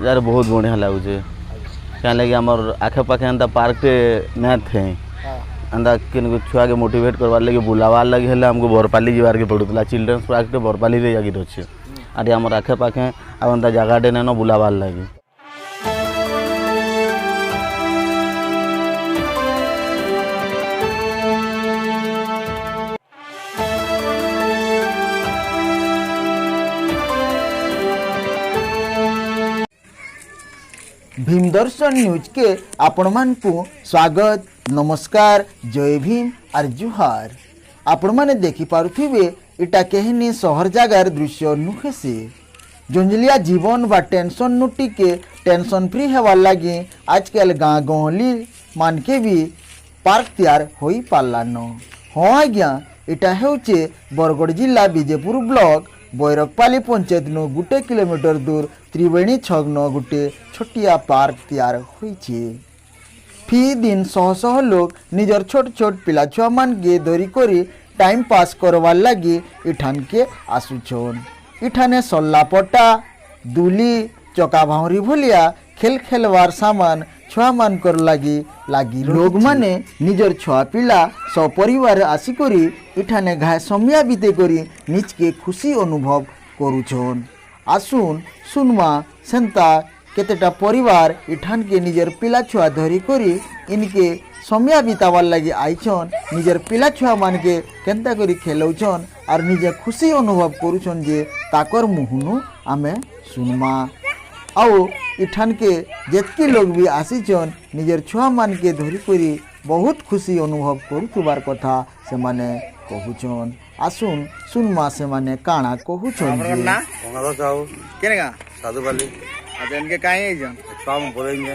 यार बहुत बढ़िया लगुचे क्या लगे आमर आखे पाखे एंता पार्क ना थे एंता किन छुआ के मोटिवेट करवार लगे बुलावार लगे हेले हमको बरपाली जीवार के पड़ूला चिल्ड्रेन्स पार्क बरपाली रे जागी अच्छे आर आमर आखे पाखे आ एंता जगह नेन बुलावार लगे। भीमदर्शन न्यूज के आपण मान को स्वागत नमस्कार जय भीम और जुहार। आपण माने देखि पारुथिबे इटा केहनी शहर जागार दृश्य नुहे से जोंजलिया जीवन बा टेंशन नु टिके टेंशन फ्री हेवार लगी आजकल गाँ गहली मान के भी पार्क तैयार होई पारलान। हाँ आज्ञा इटा हेउचे बरगढ़ जिला विजयपुर ब्लॉक बैरकपाली पंचायत नु गुटे किलोमीटर दूर त्रिवेणी छग न गुटे छोटिया पार्क तैयार होइछे। फी दिन शह शह लोग निजर छोट छोट पिला छुआ मान के धरी करी टाइम पास करवार लगी इठान के आसुछन। इठाने सल्ला पट्टा दुली चका भावरी भलिया खेल खेलवार सामान छुआ मान कर लगी लोग माने निजर छुआ पिला सपरिवार आसिकरी इठाने घाय समिया बीते करी निज के खुशी अनुभव करुछन। आसुन सुनमा सेंता केतेटा परिवार इठान के निजर पिला छुआ धरी करी इनके समिया बितावार लगी आइछन निजर पिला छुआ मान के केंता करी खेलौछन और निजे खुशी अनुभव करुछन जे ताकर मुहनु आमे सुनमा। आओ इठान के जेतकी लोग भी आसीचन निजर छुआ मान के धरी करी बहुत खुशी अनुभव करुथुबार कथा से माने कहूछन। आसुन सुनमा से माने काना कहूछन जे ना केनेगा साधु वाली अच्छा इनके काहे आइजन काम बोलेंगे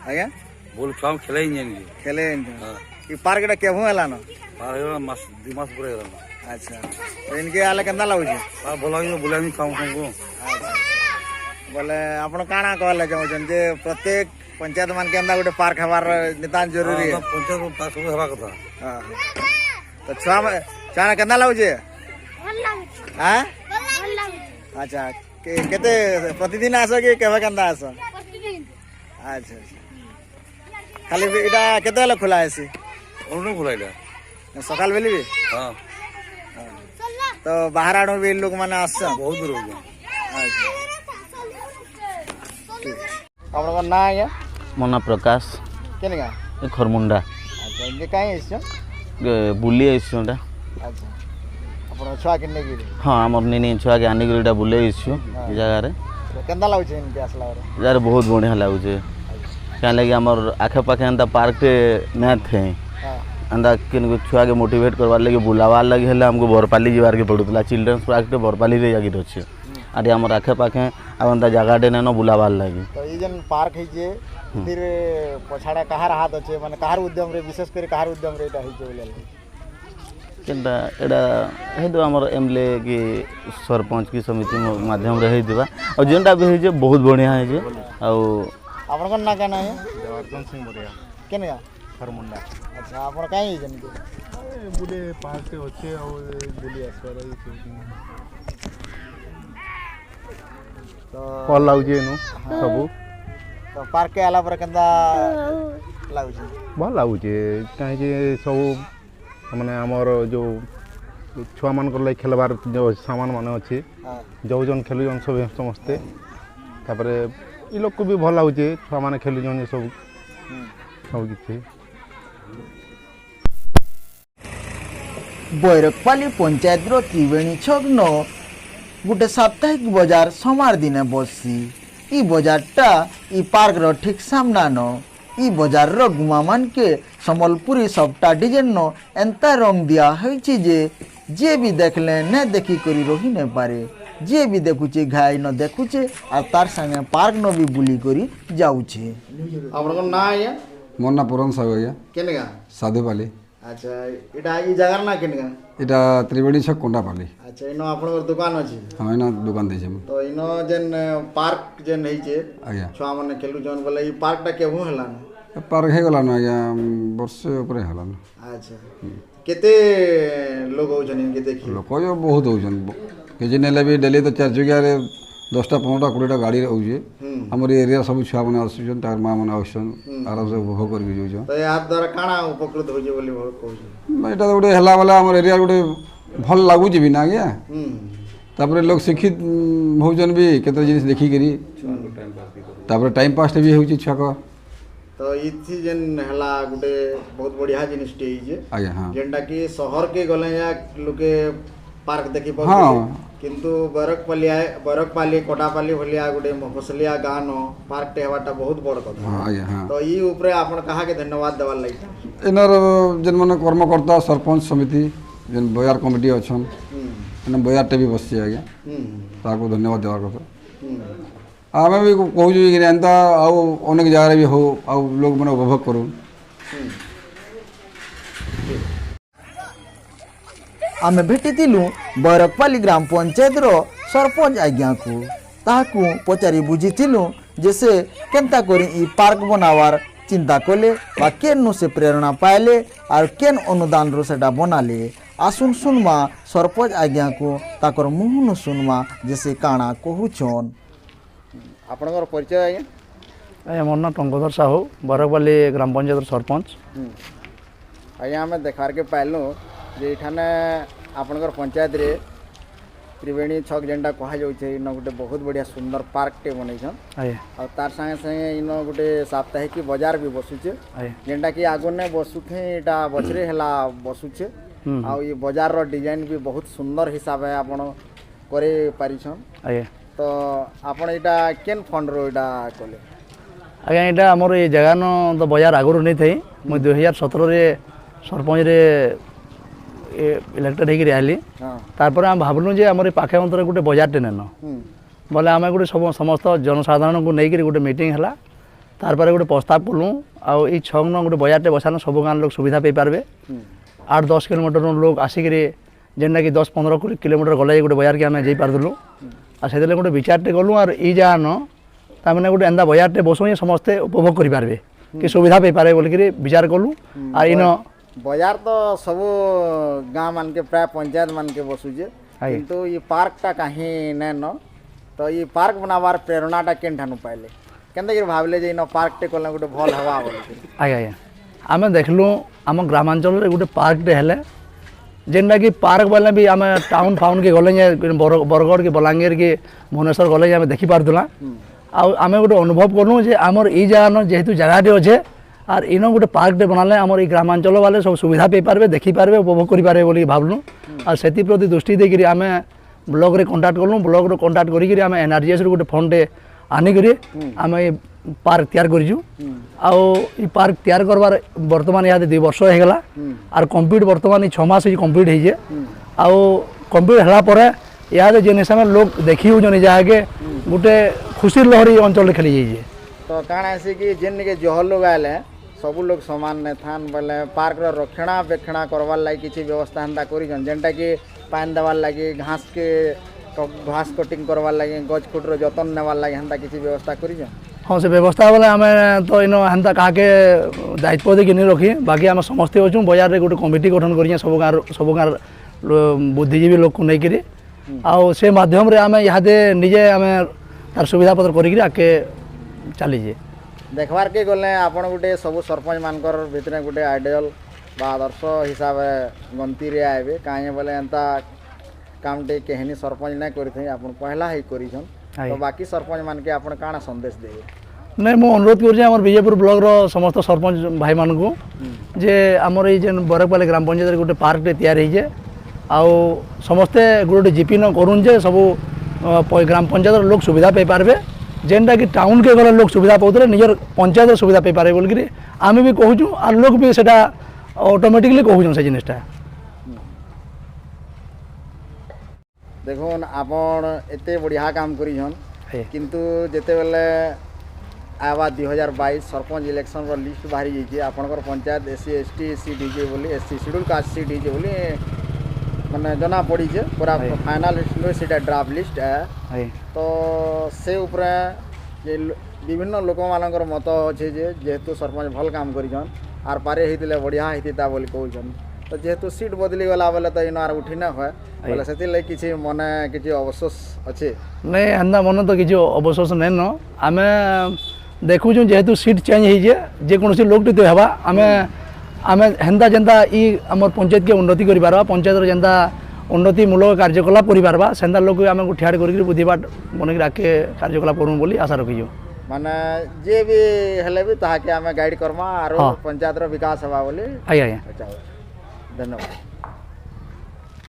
आज्ञा बोल काम खेलेंगे इनके खेले ई पार्क टा केहू एला न पार हो मास 2 मास पूरे रहला। अच्छा तो इनके आले केंदा लागुछे आ बोलांगे बोलांगे काम को अच्छा बोले आपण काना कहले जाउछन जे प्रत्येक पंचायत मान के अंदर गोटे पार्क हमार नितान जरूरी है पंचायत में पास हो हवा कथा। हां तो चाना केंदा लागुछे हां अच्छा केते प्रतिदिन आसो कि केबे केंदा आसो प्रतिदिन अच्छा खाली इटा केते ल खुला है उन्होंने खुलाइला सकाल बेली भी हां तो बाहर आडो भी लोग माने आस बहुत दूर हो गया। अच्छा आपन ना आया मना प्रकाश केनेगा खरमुंडा अच्छा इनके काहे इस बुली आइछटा अच्छा अपन छुआ किन्ने गिरी हाँ आमर निनी छुआ के आनी गरीटा बुले आइछु ई जगह रे केंदा लागुछे इनके आसला रे यार बहुत बढ़िया लगुचे क्या लगे आमर आखे पाखे एंता पार्क ना थे एंता किन छुआ के मोटिवेट करवार लगे बुलावार लगे हेले हमको बरपाली जीवार के पड़ूला चिल्ड्रेन्स पार्क बरपाली रे जागी अच्छे आर आमर आखे पाखे आ एंता जगह नेन बुलावार लगे। तो ई जन पार्क है जे फिर पछाड़ा कहार हाथ अच्छे माने कहार उद्यम रे विशेष कर कहार उद्यम रे एटा है जे बोले केनता एडा हे दो हमर एमएलए की सरपंच की समिति माध्यम रे हे दिबा और जेनटा भी हे जे बहुत बढ़िया है जे आ आपन कोन ना कहना है जवार्दन सिंह बढ़िया केनेगा खरमुंडा अच्छा आपन काहे जन के बुले पार्क से होचे और बुली आसवार तो कॉल लाउजे नु सबु तो पार्क के आला पर केंदा लागुछे भल लाଗୁଛି କାହିଁକି ସବୁ ମାନେ ଆମର ଯେଉଁ ଛୁଆମାନଙ୍କର ଲାଗି ଖେଲବାର ଯେଉଁ ସାମାନ ମାନେ ଅଛି ଯାଉଛନ୍ ଖେଲୁଛନ୍ ସବୁ ସମସ୍ତେ ତାପରେ ଇ ଲୋକକୁ ବି ଭଲ ଲାଗୁଛି ଛୁଆମାନେ ଖେଲୁଛନ୍ ସବୁ ସବୁ କିଛି। बैरकपाली पंचायत रो त्रिवेणी छग न गोटे साप्ताहिक बाजार सोमवार दिन बसी ई बाजारटा ई पार्क रो ठीक सामना न ई बाजार रो गुमा मान के संबलपुरी सबटा डिजाइन न एंता रंग दिया होइछि जे भी देखले न देखी करी रही न पारे जे भी देखुचे घाय न देखुचे और तार संगे पार्क न भी बुली करी जाउछे। आपन कोन ना आया मोर ना पुरन साहब आज्ञा केनेगा साधुपाली अच्छा इटा ई जगह ना केनेगा इटा त्रिवेणी छक कोंडापाली अच्छा इनो आपन दुकान अछि हाँ इना दुकान देछे तो इनो जन पार्क जन हेइचे आज्ञा छुआ माने खेलु जन बोले ई पार्क टा केहू हला न पार्क हे गला न आज्ञा वर्ष ऊपर हला न अच्छा केते लोग होजन इनके देखि लोक जो बहुत होजन केजे नेले भी डेली तो 4 जगह रे 10टा 15टा 20टा गाड़ी आउछे हमर एरिया सब छुआ माने आସୁछन तार मां माने आउछन आराम से उपभोग करके जाउछन तो या द्वारा काना उपकृत हो जे बोली कहू एटा गोटे हला वाला हमर एरिया गोटे भल लागुଛି भी ना गया तापर लोग शिक्षित होजन भी केते जिनिस देखि करी तापर टाइम पास भी होउछि छुआ को तो इथि जेन हला गुटे बहुत बढ़िया जिनिस टे जे आज्ञा हां जेंटा कि शहर के गले या लोके पार्क देखि पाउ हाँ। किंतु बरकपाली कोटापाली भलिया गुटे मफसलिया गान पार्क टे हवाटा बहुत बड़ कथा हां आज्ञा हां तो ई ऊपरे आपण कहा के धन्यवाद देवार लागि एनर जेन माने कर्मकर्ता सरपंच समिति जेन बजार कमिटी अछन एने बजार टे भी बसछि आज्ञा ताको धन्यवाद देवार कथा आमे भी कहू कि एंता आउ अनेक जगह भी हो आउ लोग माने उपभोग करू आमे भेटिथिलु बरकपाली ग्राम पंचायत रो सरपंच आज्ञा को ताकू पचारि बुझिथिलु जे से केनता करी ई पार्क बनावार चिंता कले बा केन से प्रेरणा पाइले और केन अनुदान रो सेटा बनाले आसुन सुनमा सरपंच आज्ञा को ताकर मुहन सुनमा जैसे काना कहूछन आपनकर परिचय आज्ञा आज्ञा मोर ना टंकोधर साहू बरकपाली ग्राम पंचायत सरपंच आज्ञा हमें देखार के पाइलु जे इठाने आपनकर पंचायत रे त्रिवेणी छक जेनटा कहा जाउछे इन गोटे बहुत बढ़िया सुंदर पार्क टे बनैछन आज्ञा और तार संगे संगे इन गोटे साप्ताहिक बाजार भी बसुचे आज्ञा जेनटा कि आगने बसुथे एटा बछरे हला बसुचे आ ये बाजार रो डिजाइन भी बहुत सुंदर हिसाब है आपण करे पारिछन आज्ञा तो आपण एटा केन फंड रो एटा कोले आज्ञा एटा हमर ए जगह न तो बाजार आगुर नहीं थई मु 2017 रे सरपंच रे इलेक्टेड होगी रही हां तारपर हम भावलु जे हमर पाखे अंतर गोटे बाजार टे नेन बोले आम गोटे समस्त जनसाधारण को लेकर गोटे मीटिंग है तारपर गोटे प्रस्ताव कलु आई छक न गोटे बाजार टे बसान सब गाँव लोग सुविधा पाई पारे 8-10 किलोमीटर लोग आसिक जेनटा कि 10-15 किलोमीटर गले गोटे बाजार के आम जापारूँ आ से गोटे विचारटे गलु और ई जगह न तमें गोटे एंता बाजार टे बसु समस्ते उपभोग करें कि सुविधा पाई पारे बोलिक विचार कलु और इन बाजार तो सब गाँव मान के प्राय पंचायत मान के बसुचे किंतु ये पार्क टा कहीं नैन तो ये पार्क बनावार प्रेरणाटा केन ठानु पाइले केनता कि भाबले जे इन पार्क टे कोला गोटे भल हवा बोलिक आज्ञा आज्ञा आम देखलु आम ग्रामांचल रे गोटे पार्क टे हेले जेनटा कि पार्क वाले भी आम टाउन फाउन के गले बरगढ़ के बलांगीर के भुवनेश्वर गले आम देखी पारुला आम गोटे अनुभव कलु जे आमर ई जगह न जेहेतु जगहटे अच्छे और इन गोटे पार्क टे बनाले आमर ई ग्रामांचल वाले सब सुविधा पाई पारे देखी पारे उपभोग करि पारे बोली भावलु और से प्रति दृष्टि देकरी आम ब्लॉक रे कांटेक्ट कलु ब्लॉक रे कांटेक्ट करी आम एनआरजीएस गोटे फंड आनिक आम ये पार्क तैयार करूँ आई पार्क तैयार करवार बर्तमान यहाँ 2 वर्ष हो गला और कम्प्लीट बर्तमान 6 मास कम्प्लीट होइए आउ कम्प्लीट है यहाँ जिन हिसाब से लोग देखी होने जहाँके गोटे खुशी लहरी अंचल खेली जाइए तो काण ऐसे कि जेन के जह लोग आए सब लोग समान ने थान बोले पार्क रक्षणाबेक्षणा करवार लगी किसी व्यवस्था एंता करिछन जेनटा कि पानी देवार लगी घास कटिंग करवार लगी गछ खुटर जतन नेवार लगी एंता किसी व्यवस्था करिछन हाँ से व्यवस्था बोले आम तो इन हेन्ता क्या दायित्व देखिए नहीं रखी बाकी आम समस्ते अच्छुँ बाजार में गोटे कमिटी गठन कर सब गाँव बुद्धिजीवी लोग को लेकर आउ से माध्यम रे आम इहादे निजे आम तार सुविधा पत्र करिक आगे चलीजे देखबार के गले आपण गोटे सब सरपंच मानकर भितर गोटे आइडियल बा आदर्श हिसाब गंती रे आबे काहे बोले एंता काम टे केहनी सरपंच नहीं करि आपण पहला ही करिछन तो बाकी सरपंच मान के आपण काना संदेश देबे नहीं मु अनुरोध कर विजयपुर ब्लॉक रो समस्त सरपंच भाई मान को जे आमर ये जेन बरकपाली ग्राम पंचायत गोटे पार्क टे तैयार होइजे आउ समस्ते गोटे जीपी न करूँ जे सब ग्राम पंचायत लोग सुविधा पाई पारे जेनटा कि टाउन के गले लोग सुविधा पाते निजर पंचायत सुविधा पाई पारे बोलिक आम भी कहूँ और लोग भी सेटा ऑटोमेटिकली कहूँ से जिनिसटा देखुन आपण एते बढ़िया काम करिछन किंतु जेते बेले आवा 2022 सरपंच इलेक्शन रो लिस्ट बाहरी जाइए आपनकर पंचायत एससी एसटी सीट होइए बोली एससी शेड्यूल कास्ट सीट होइए बोली माने जना पड़ी छे पूरा फाइनल लिस्ट सीटा ड्राफ्ट लिस्ट है तो से ऊपर जे विभिन्न लोक मानकर मत अच्छे जे जेहेतु सरपंच भल काम करिछन आर पारे हेतिले बढ़िया हेतिता बोली कहउछन तो जेहेतु सीट बदली गला बेले तो इन आर उठी ना हुए बोले से लगे किसी मने किसी अवसोस अच्छे नहीं हेन्दा मन तो किसी अवशोष नहीं न आम देखुँ जेहेतु सीट चेंज हो जेकोसी लोक तो हेबा आम आम हेन्ता जेन्ता ई आम पंचायत के उन्नति कर पंचायत जेन्ता उन्नतिमूलक कार्यकलाप कर सेन्ता लोक आम ठियाड़ कर बुद्धिबाट बनक आगे कार्यकलाप करूँ बोली आशा रखीजु माने जे भी हेले भी ताके आम गाइड करमा आरो पंचायत रो विकास हवा बोली आज्ञा अच्छा धन्यवाद।